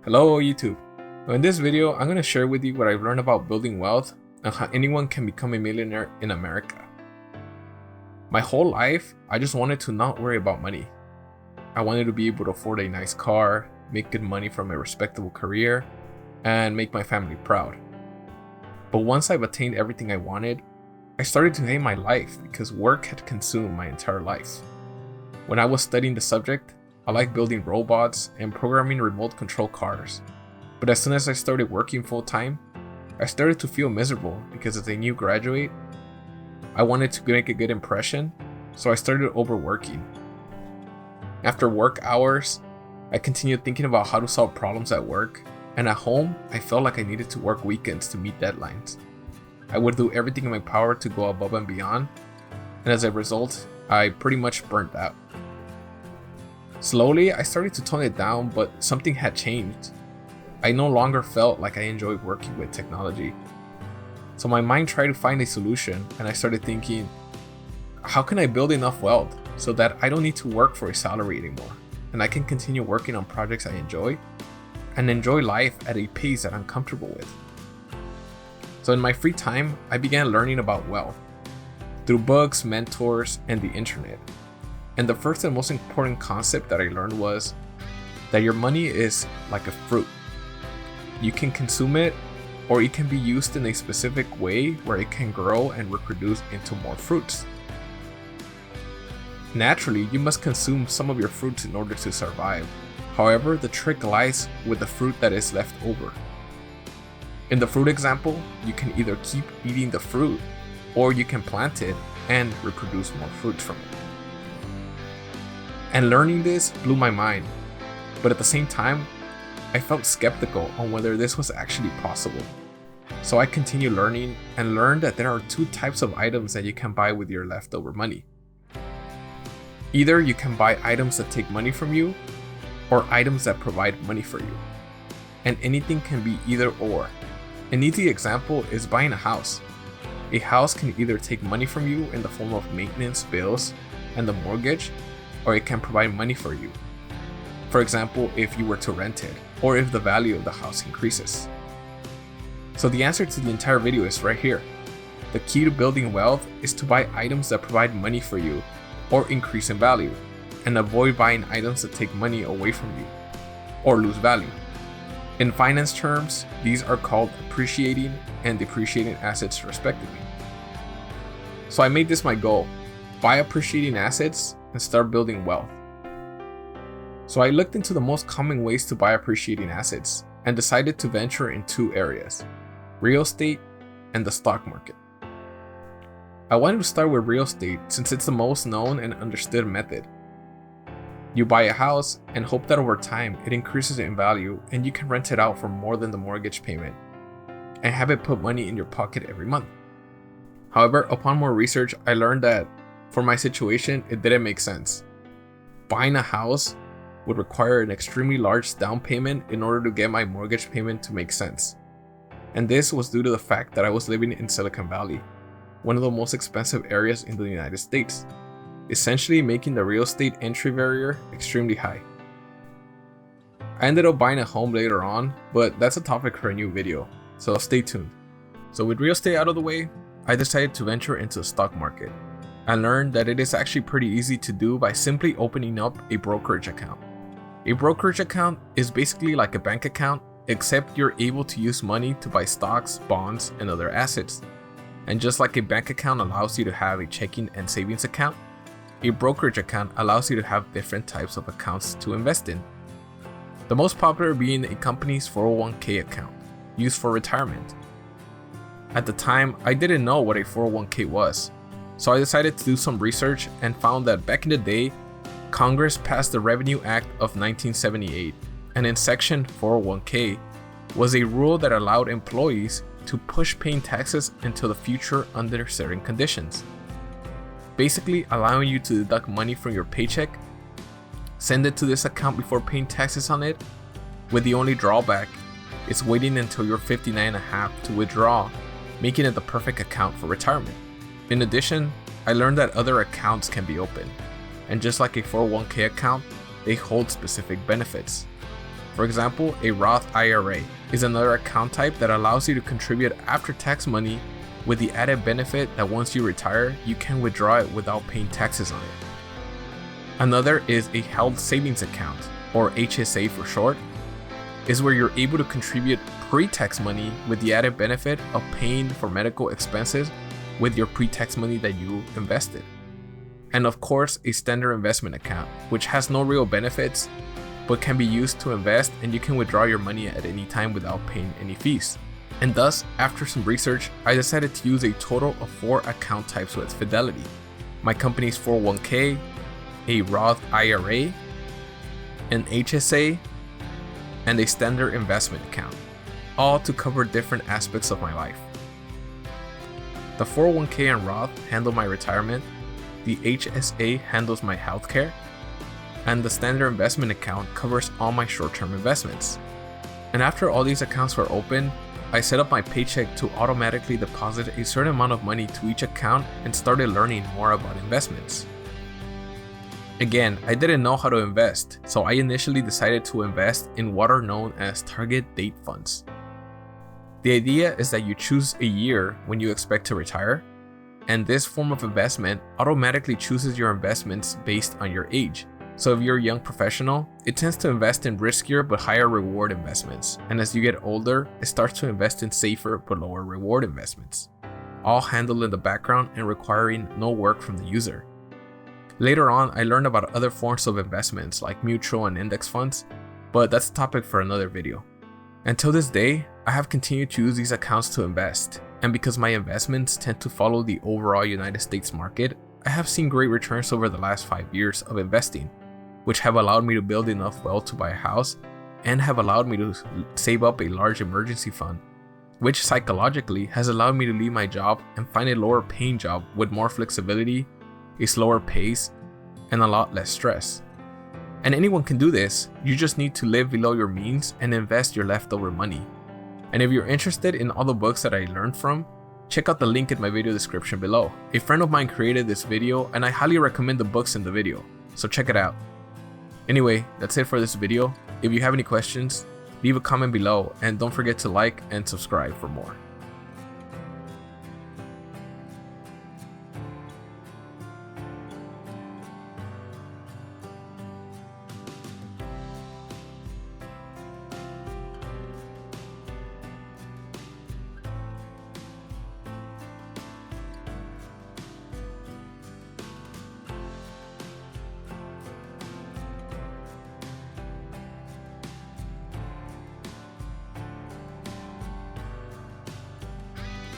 Hello YouTube. In this video, I'm going to share with you what I've learned about building wealth and how anyone can become a millionaire in America. My whole life, I just wanted to not worry about money. I wanted to be able to afford a nice car, make good money from a respectable career, and make my family proud. But once I've attained everything I wanted, I started to hate my life because work had consumed my entire life. When I was studying the subject, I liked building robots and programming remote control cars. But as soon as I started working full time, I started to feel miserable because as a new graduate, I wanted to make a good impression, so I started overworking. After work hours, I continued thinking about how to solve problems at work, and at home, I felt like I needed to work weekends to meet deadlines. I would do everything in my power to go above and beyond, and as a result, I pretty much burnt out. Slowly, I started to tone it down, but something had changed. I no longer felt like I enjoyed working with technology. So my mind tried to find a solution, and I started thinking, how can I build enough wealth so that I don't need to work for a salary anymore, and I can continue working on projects I enjoy and enjoy life at a pace that I'm comfortable with. So in my free time, I began learning about wealth through books, mentors, and the internet. And the first and most important concept that I learned was that your money is like a fruit. You can consume it, or it can be used in a specific way where it can grow and reproduce into more fruits. Naturally, you must consume some of your fruits in order to survive. However, the trick lies with the fruit that is left over. In the fruit example, you can either keep eating the fruit, or you can plant it and reproduce more fruits from it. And learning this blew my mind, but at the same time, I felt skeptical on whether this was actually possible. So I continued learning and learned that there are two types of items that you can buy with your leftover money. Either you can buy items that take money from you, or items that provide money for you. And anything can be either or. An easy example is buying a house. A house can either take money from you in the form of maintenance, bills, and the mortgage, or it can provide money for you. For example, if you were to rent it, or if the value of the house increases. So the answer to the entire video is right here. The key to building wealth is to buy items that provide money for you, or increase in value, and avoid buying items that take money away from you, or lose value. In finance terms, these are called appreciating and depreciating assets respectively. So I made this my goal: buy appreciating assets and start building wealth. So I looked into the most common ways to buy appreciating assets and decided to venture in two areas: real estate and the stock market. I wanted to start with real estate since it's the most known and understood method. You buy a house and hope that over time it increases in value and you can rent it out for more than the mortgage payment and have it put money in your pocket every month. However, upon more research, I learned that for my situation, it didn't make sense. Buying a house would require an extremely large down payment in order to get my mortgage payment to make sense. And this was due to the fact that I was living in Silicon Valley, one of the most expensive areas in the United States, essentially making the real estate entry barrier extremely high. I ended up buying a home later on, but that's a topic for a new video, so stay tuned. So with real estate out of the way, I decided to venture into the stock market. I learned that it is actually pretty easy to do by simply opening up a brokerage account. A brokerage account is basically like a bank account, except you're able to use money to buy stocks, bonds, and other assets. And just like a bank account allows you to have a checking and savings account, a brokerage account allows you to have different types of accounts to invest in. The most popular being a company's 401k account, used for retirement. At the time, I didn't know what a 401k was. So I decided to do some research and found that back in the day, Congress passed the Revenue Act of 1978, and in Section 401k was a rule that allowed employees to push paying taxes until the future under certain conditions. Basically allowing you to deduct money from your paycheck, send it to this account before paying taxes on it, with the only drawback is waiting until you're 59 and a half to withdraw, making it the perfect account for retirement. In addition, I learned that other accounts can be opened, and just like a 401k account, they hold specific benefits. For example, a Roth IRA is another account type that allows you to contribute after-tax money with the added benefit that once you retire, you can withdraw it without paying taxes on it. Another is a held savings account, or HSA for short, is where you're able to contribute pre-tax money with the added benefit of paying for medical expenses with your pre-tax money that you invested. And of course, a standard investment account, which has no real benefits, but can be used to invest, and you can withdraw your money at any time without paying any fees. And thus, after some research, I decided to use a total of 4 account types with Fidelity: my company's 401k, a Roth IRA, an HSA, and a standard investment account, all to cover different aspects of my life. The 401k and Roth handle my retirement, the HSA handles my healthcare, and the standard investment account covers all my short-term investments. And after all these accounts were open, I set up my paycheck to automatically deposit a certain amount of money to each account and started learning more about investments. Again, I didn't know how to invest, so I initially decided to invest in what are known as target date funds. The idea is that you choose a year when you expect to retire, and this form of investment automatically chooses your investments based on your age. So if you're a young professional, it tends to invest in riskier but higher reward investments, and as you get older, it starts to invest in safer but lower reward investments, all handled in the background and requiring no work from the user. Later on, I learned about other forms of investments like mutual and index funds, but that's a topic for another video. Until this day, I have continued to use these accounts to invest, and because my investments tend to follow the overall United States market, I have seen great returns over the last 5 years of investing, which have allowed me to build enough wealth to buy a house and have allowed me to save up a large emergency fund, which psychologically has allowed me to leave my job and find a lower paying job with more flexibility, a slower pace, and a lot less stress. And anyone can do this, you just need to live below your means and invest your leftover money. And if you're interested in all the books that I learned from, check out the link in my video description below. A friend of mine created this video and I highly recommend the books in the video, so check it out. Anyway, that's it for this video. If you have any questions, leave a comment below and don't forget to like and subscribe for more.